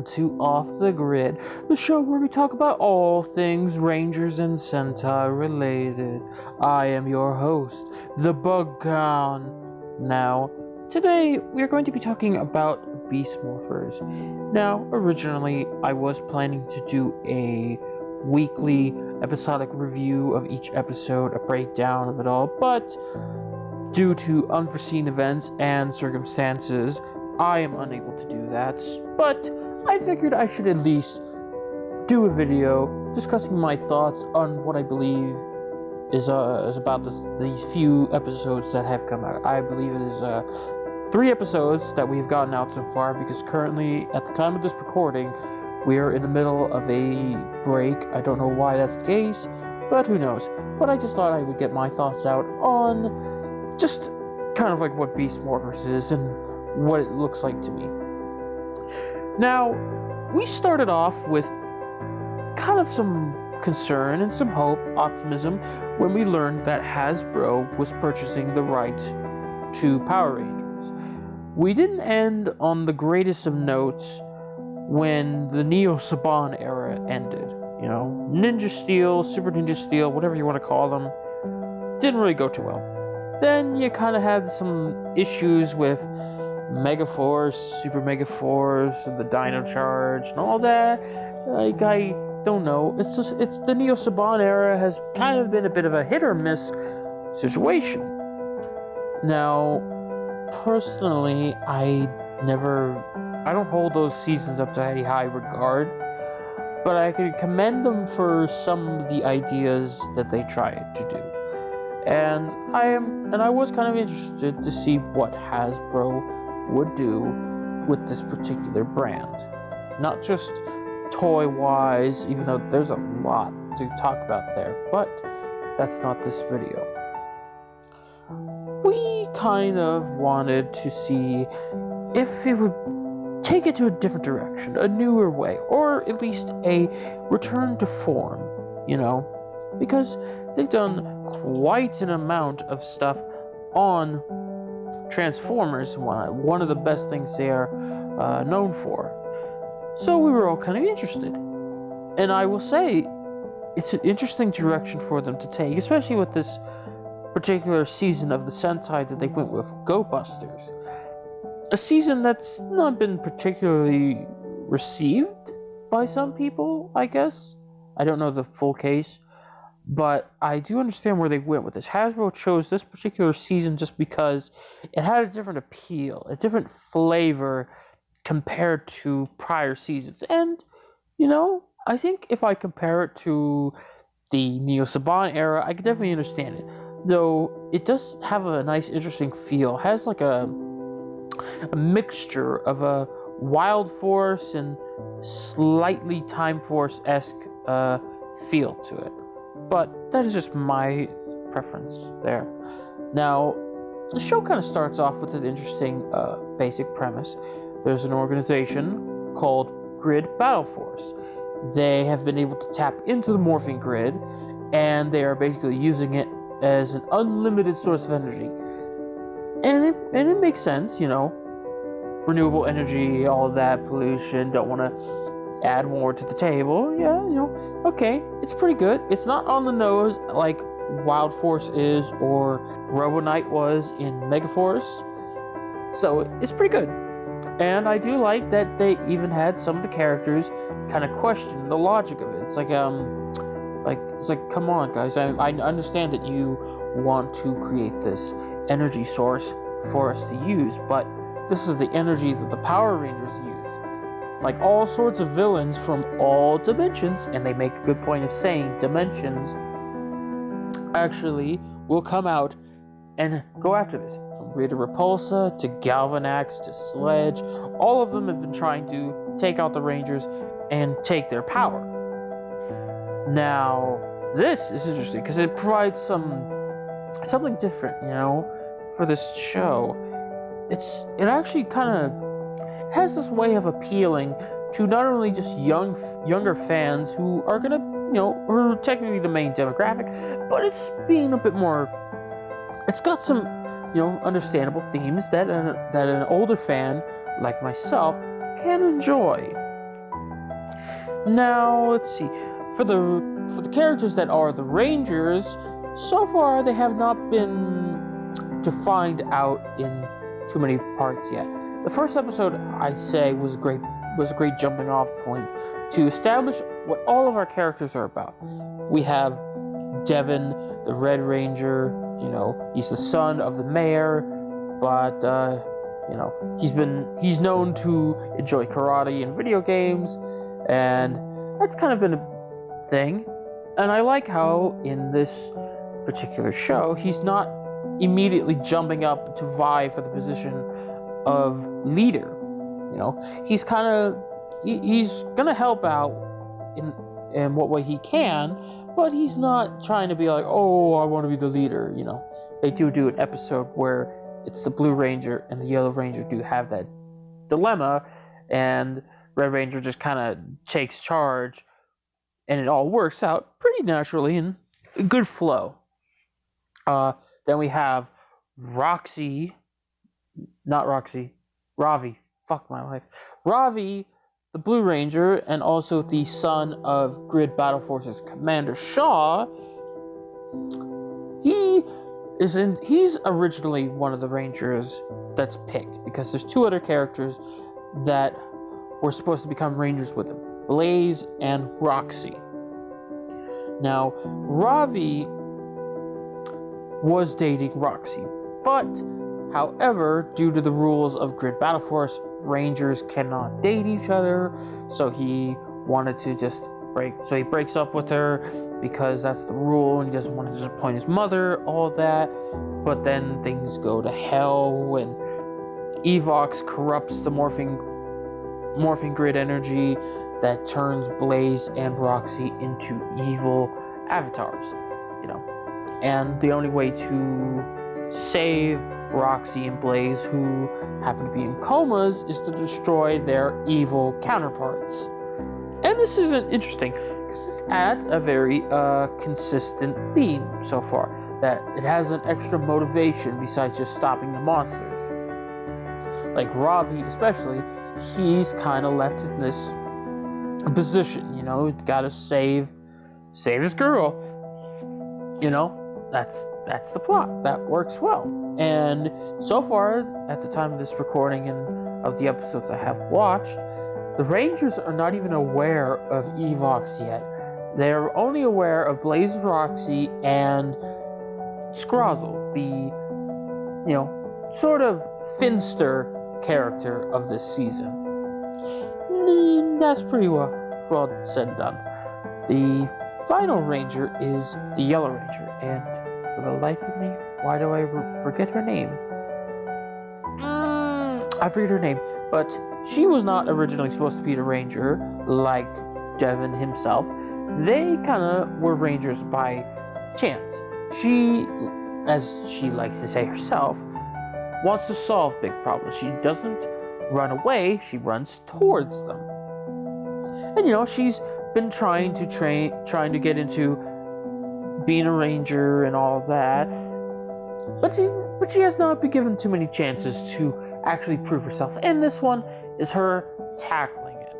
welcome to Off the Grid, the show where we talk about all things Rangers and Sentai related. I am your host, the Bug Clown. Now, today we are going to be talking about Beast Morphers. Now, originally I was planning to do a weekly episodic review of each episode, a breakdown of it all, but due to unforeseen events and circumstances, I am unable to do that, but I figured I should at least do a video discussing my thoughts on what I believe is about these few episodes that have come out. I believe it is 3 episodes that we've gotten out so far, because currently, at the time of this recording, we are in the middle of a break. I don't know why that's the case, but who knows. But I just thought I would get my thoughts out on just kind of like what Beast Morphers is and what it looks like to me. Now, we started off with kind of some concern and some hope, optimism, when we learned that Hasbro was purchasing the rights to Power Rangers. We didn't end on the greatest of notes when the Neo Saban era ended. You know, Ninja Steel, Super Ninja Steel, whatever you want to call them, didn't really go too well. Then you kind of had some issues with Megaforce, Super Megaforce, the Dino Charge, and all that. Like, I don't know. It's the Neo Saban era has kind of been a bit of a hit or miss situation. Now, personally, I don't hold those seasons up to any high regard, but I could commend them for some of the ideas that they tried to do. And I was kind of interested to see what Hasbro would do with this particular brand. Not just toy-wise, even though there's a lot to talk about there, but that's not this video. We kind of wanted to see if it would take it to a different direction, a newer way, or at least a return to form, you know? Because they've done quite an amount of stuff on Transformers, one of the best things they are known for. So we were all kind of interested. And I will say, it's an interesting direction for them to take, especially with this particular season of the Sentai that they went with, Go Busters. A season that's not been particularly received by some people, I guess. I don't know the full case, but I do understand where they went with this. Hasbro chose this particular season just because it had a different appeal, a different flavor compared to prior seasons. And, you know, I think if I compare it to the Neo Saban era, I can definitely understand it. Though it does have a nice, interesting feel. It has like a mixture of a Wild Force and slightly Time Force-esque feel to it. But that is just my preference there. Now, the show kind of starts off with an interesting basic premise. There's an organization called Grid Battle Force. They have been able to tap into the morphing grid, and they are basically using it as an unlimited source of energy. And it makes sense, you know. Renewable energy, all of that, pollution, don't want to add more to the table. Yeah, you know, okay, it's pretty good. It's not on the nose like Wild Force is or Robo Knight was in Megaforce. So it's pretty good. And I do like that they even had some of the characters kind of question the logic of it. It's like, come on, guys. I understand that you want to create this energy source for us to use, but this is the energy that the Power Rangers use. Like, all sorts of villains from all dimensions, and they make a good point of saying dimensions, actually will come out and go after this. From Rita Repulsa to Galvanax to Sledge, all of them have been trying to take out the Rangers and take their power. Now, this is interesting because it provides something different, you know, for this show. It actually kind of has this way of appealing to not only just younger fans who are gonna, you know, who are technically the main demographic, but it's being a bit more. It's got some, you know, understandable themes that an older fan like myself can enjoy. Now, let's see. For the characters that are the Rangers, so far they have not been defined out in too many parts yet. The first episode, I say, was a great jumping off point to establish what all of our characters are about. We have Devin, the Red Ranger. He's the son of the mayor, but he's known to enjoy karate and video games, and that's kind of been a thing. And I like how in this particular show, he's not immediately jumping up to vie for the position of leader. He's gonna help out in what way he can, but he's not trying to be like, oh, I want to be the leader. They do an episode where it's the Blue Ranger and the Yellow Ranger do have that dilemma, and Red Ranger just kind of takes charge, and it all works out pretty naturally and a good flow. Then we have Ravi, fuck my life. Ravi, the Blue Ranger, and also the son of Grid Battle Force's Commander Shaw. He's originally one of the Rangers that's picked, because there's two other characters that were supposed to become Rangers with him, Blaze and Roxy. Now, Ravi was dating Roxy, but however, due to the rules of Grid Battle Force, Rangers cannot date each other, so he wanted to just so he breaks up with her because that's the rule, and he doesn't want to disappoint his mother, all that. But then things go to hell when Evox corrupts the morphing grid energy that turns Blaze and Roxy into evil avatars, And the only way to save Roxy and Blaze, who happen to be in comas, is to destroy their evil counterparts. And this is interesting, because this adds a very consistent theme so far, that it has an extra motivation besides just stopping the monsters. Like Ravi especially, he's kind of left in this position, gotta save his girl. That's the plot. That works well. And so far, at the time of this recording and of the episodes I have watched, the Rangers are not even aware of Evox yet. They're only aware of Blaze, Roxy, and Scrozzle, the, sort of Finster character of this season. That's pretty well said and done. The final Ranger is the Yellow Ranger, and for the life of me, why do I forget her name? I forget her name, but she was not originally supposed to be the Ranger like Devin himself. They kind of were Rangers by chance. She, as she likes to say herself, wants to solve big problems. She doesn't run away, she runs towards them. And she's been trying to get into being a Ranger and all of that, but she has not been given too many chances to actually prove herself. And this one is her tackling it.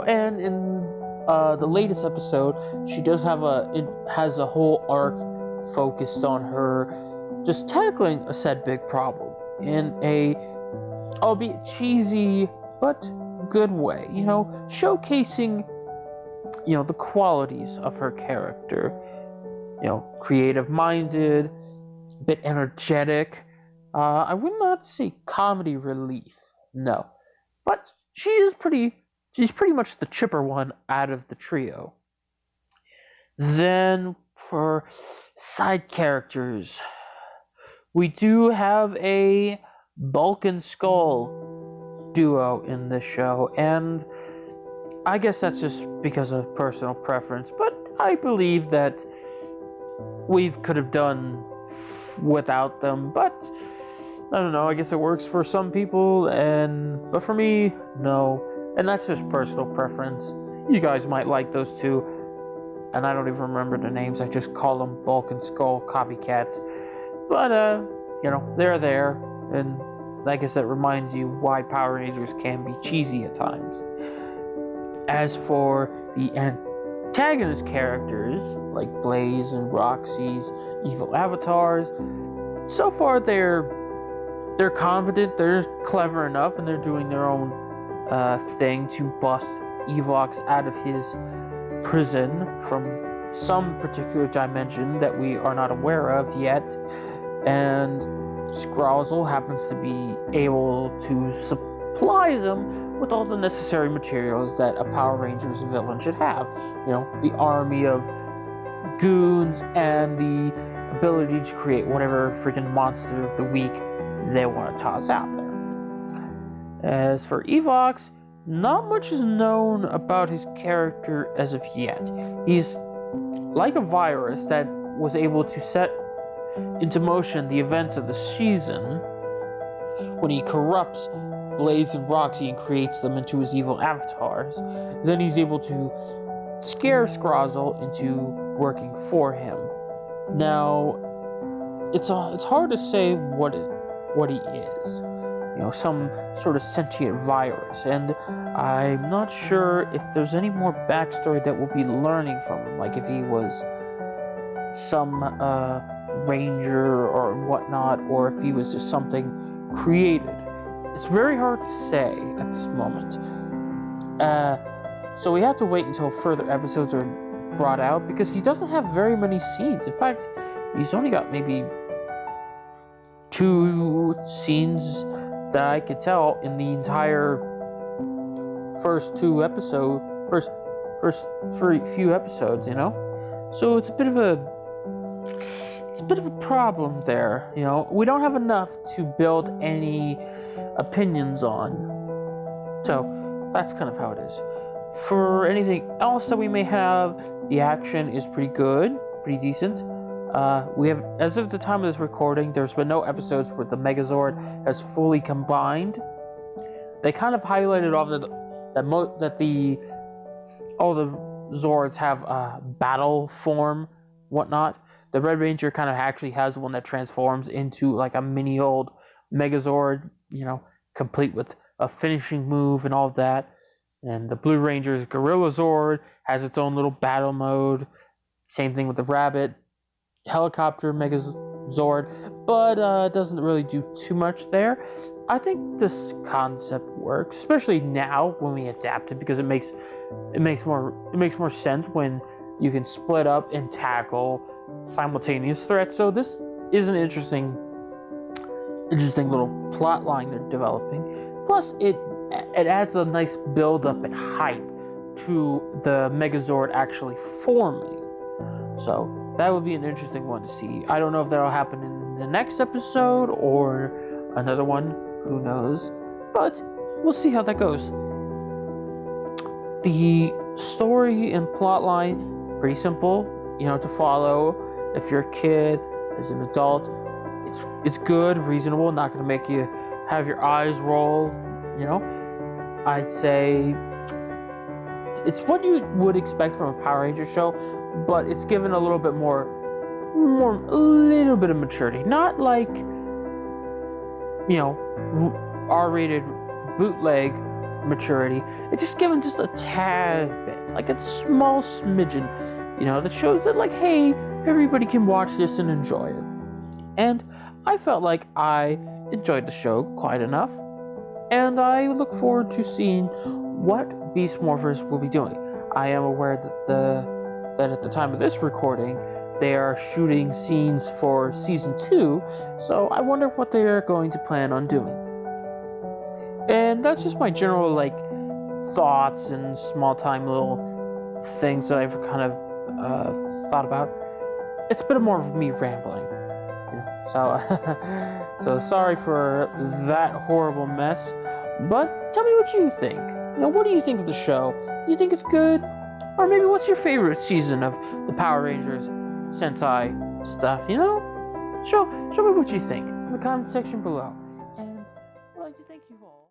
And in the latest episode, she does it has a whole arc focused on her just tackling a said big problem in a, albeit cheesy but good way, showcasing the qualities of her character. Creative minded, a bit energetic. I would not say comedy relief, no, but she's pretty much the chipper one out of the trio. Then for side characters, we do have a Bulk and Skull duo in this show, and I guess that's just because of personal preference, but I believe that we could have done without them, but I don't know, I guess it works for some people, but for me, no, and that's just personal preference. You guys might like those two, and I don't even remember the names, I just call them Bulk and Skull copycats, but, they're there, and I guess that reminds you why Power Rangers can be cheesy at times. As for the antagonist characters, like Blaze and Roxy's evil avatars, so far they're competent, they're clever enough, and they're doing their own thing to bust Evox out of his prison from some particular dimension that we are not aware of yet. And Scrozzle happens to be able to supply them with all the necessary materials that a Power Rangers villain should have. You know, the army of goons and the ability to create whatever freaking monster of the week they want to toss out there. As for Evox, not much is known about his character as of yet. He's like a virus that was able to set into motion the events of the season when he corrupts Blaze and Roxy and creates them into his evil avatars. Then he's able to scare Scrozzle into working for him. Now, it's hard to say what he is. You know, some sort of sentient virus, and I'm not sure if there's any more backstory that we'll be learning from him, like if he was some ranger or whatnot, or if he was just something created. It's very hard to say at this moment. So we have to wait until further episodes are brought out, because he doesn't have very many scenes. In fact, he's only got maybe 2 scenes that I could tell in the entire first few episodes, you know? So it's a bit of a problem there, you know? We don't have enough to build any opinions on. So that's kind of how it is. For anything else that we may have, the action is pretty good, pretty decent. We have, as of the time of this recording, there's been no episodes where the Megazord has fully combined. They kind of highlighted off that all the Zords have battle form, whatnot. The Red Ranger kind of actually has one that transforms into like a mini old Megazord, you know, complete with a finishing move and all of that. And the Blue Ranger's Gorilla Zord has its own little battle mode. Same thing with the Rabbit Helicopter Megazord, but doesn't really do too much there. I think this concept works, especially now when we adapt it, because it makes more sense when you can split up and tackle simultaneous threats. So this is an interesting little plot line they're developing. Plus, it adds a nice build up and hype to the Megazord actually forming. So that would be an interesting one to see. I don't know if that'll happen in the next episode or another one. Who knows? But we'll see how that goes. The story and plot line, pretty simple, you know, to follow. If you're a kid, as an adult, it's good, reasonable, not going to make you have your eyes roll, you know. I'd say it's what you would expect from a Power Ranger show, but it's given a little bit more a little bit of maturity. Not like, you know, R-rated bootleg maturity. It's just given just a tad bit, like a small smidgen, you know, that shows that, like, hey, everybody can watch this and enjoy it. And I felt like I enjoyed the show quite enough, and I look forward to seeing what Beast Morphers will be doing. I am aware that at the time of this recording, they are shooting scenes for Season 2, so I wonder what they are going to plan on doing. And that's just my general, like, thoughts and small-time little things that I've kind of thought about. It's a bit more of me rambling. So, so sorry for that horrible mess, but tell me what you think. You know, what do you think of the show? You think it's good? Or maybe what's your favorite season of the Power Rangers Sentai stuff, you know? Show me what you think in the comment section below. And I'd like to thank you all.